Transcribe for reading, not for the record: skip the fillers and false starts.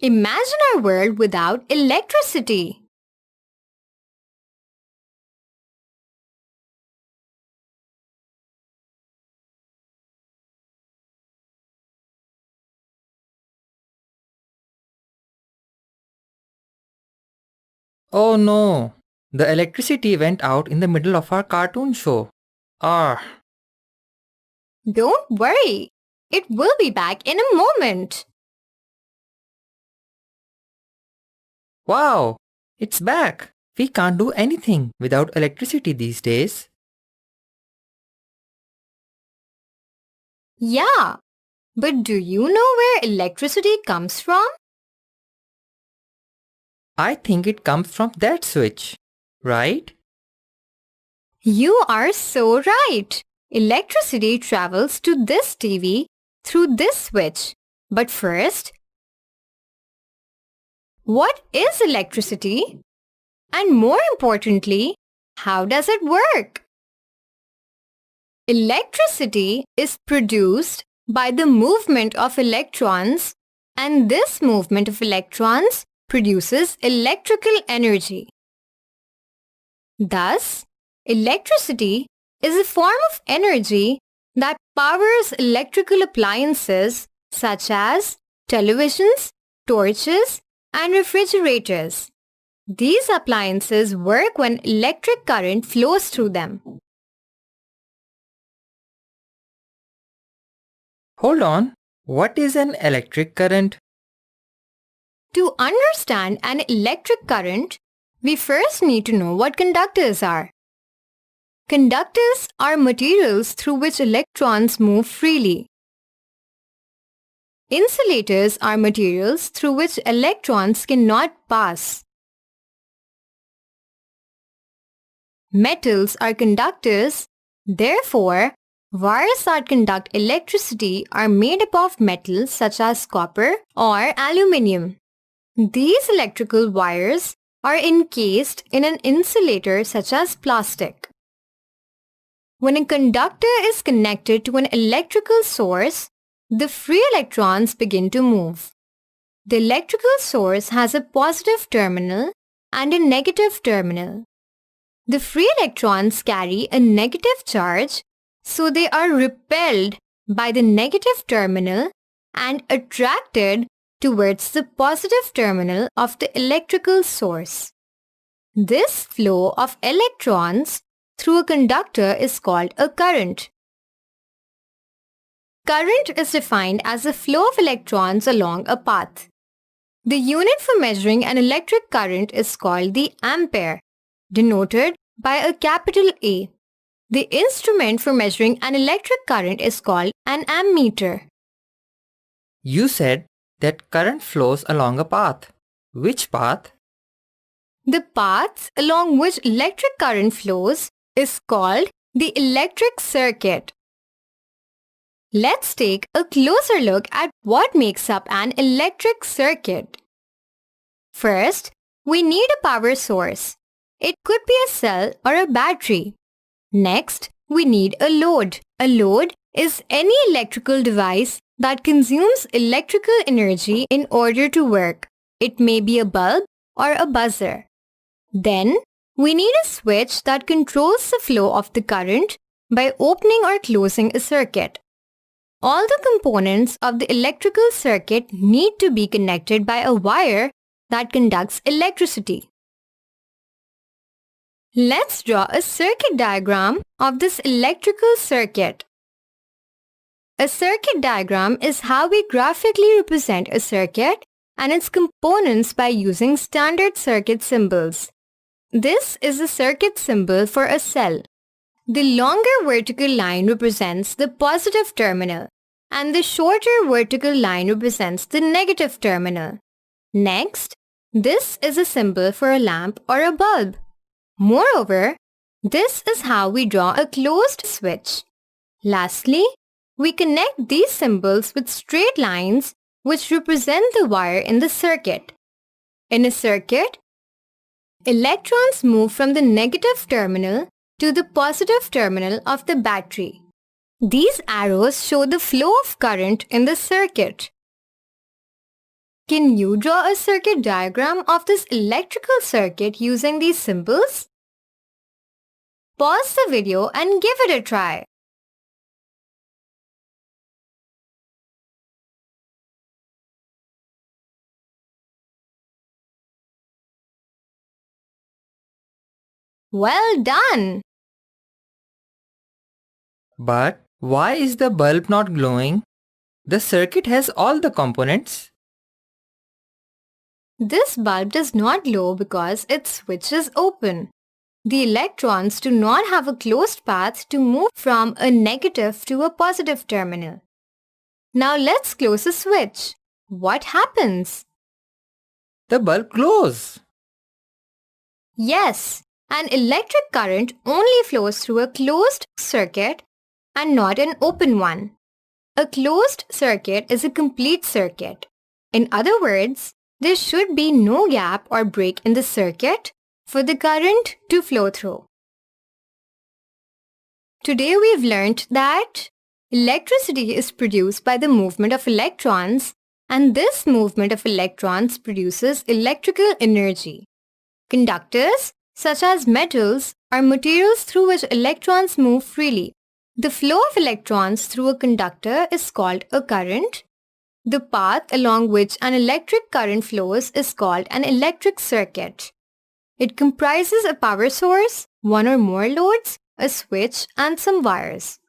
Imagine our world without electricity. Oh no! The electricity went out in the middle of our cartoon show. Ah, Don't worry, it will be back in a moment. wow! It's back! We can't do anything without electricity these days. Yeah, but do you know where electricity comes from? I think it comes from that switch, right? You are so right. Electricity travels to this TV through this switch. But first, what is electricity? And more importantly, how does it work? Electricity is produced by the movement of electrons, and this movement of electrons produces electrical energy. Thus, electricity is a form of energy that powers electrical appliances such as televisions, torches, and refrigerators. These appliances work when electric current flows through them. Hold on, what is an electric current? To understand an electric current, we first need to know what conductors are. Conductors are materials through which electrons move freely. Insulators are materials through which electrons cannot pass. Metals are conductors, therefore, wires that conduct electricity are made up of metals such as copper or aluminium. These electrical wires are encased in an insulator such as plastic. When a conductor is connected to an electrical source, the free electrons begin to move. The electrical source has a positive terminal and a negative terminal. The free electrons carry a negative charge, so they are repelled by the negative terminal and attracted towards the positive terminal of the electrical source. This flow of electrons through a conductor is called a current. Current is defined as the flow of electrons along a path. The unit for measuring an electric current is called the ampere, denoted by a capital A. The instrument for measuring an electric current is called an ammeter. You said that current flows along a path. Which path? The path along which electric current flows is called the electric circuit. Let's take a closer look at what makes up an electric circuit. First, we need a power source. It could be a cell or a battery. Next, we need a load. A load is any electrical device that consumes electrical energy in order to work. It may be a bulb or a buzzer. Then, we need a switch that controls the flow of the current by opening or closing a circuit. All the components of the electrical circuit need to be connected by a wire that conducts electricity. Let's draw a circuit diagram of this electrical circuit. A circuit diagram is how we graphically represent a circuit and its components by using standard circuit symbols. This is the circuit symbol for a cell. The longer vertical line represents the positive terminal, and the shorter vertical line represents the negative terminal. Next, this is a symbol for a lamp or a bulb. Moreover, this is how we draw a closed switch. Lastly, we connect these symbols with straight lines which represent the wire in the circuit. In a circuit, electrons move from the negative terminal to the positive terminal of the battery. These arrows show the flow of current in the circuit. Can you draw a circuit diagram of this electrical circuit using these symbols? Pause the video and give it a try. Well done! But why is the bulb not glowing? The circuit has all the components. This bulb does not glow because its switch is open. The electrons do not have a closed path to move from a negative to a positive terminal. Now let's close the switch. What happens? The bulb glows. Yes, an electric current only flows through a closed circuit and not an open one. A closed circuit is a complete circuit. In other words, there should be no gap or break in the circuit for the current to flow through. Today we've learned that electricity is produced by the movement of electrons, and this movement of electrons produces electrical energy. Conductors, such as metals, are materials through which electrons move freely. The flow of electrons through a conductor is called a current. The path along which an electric current flows is called an electric circuit. It comprises a power source, one or more loads, a switch, and some wires.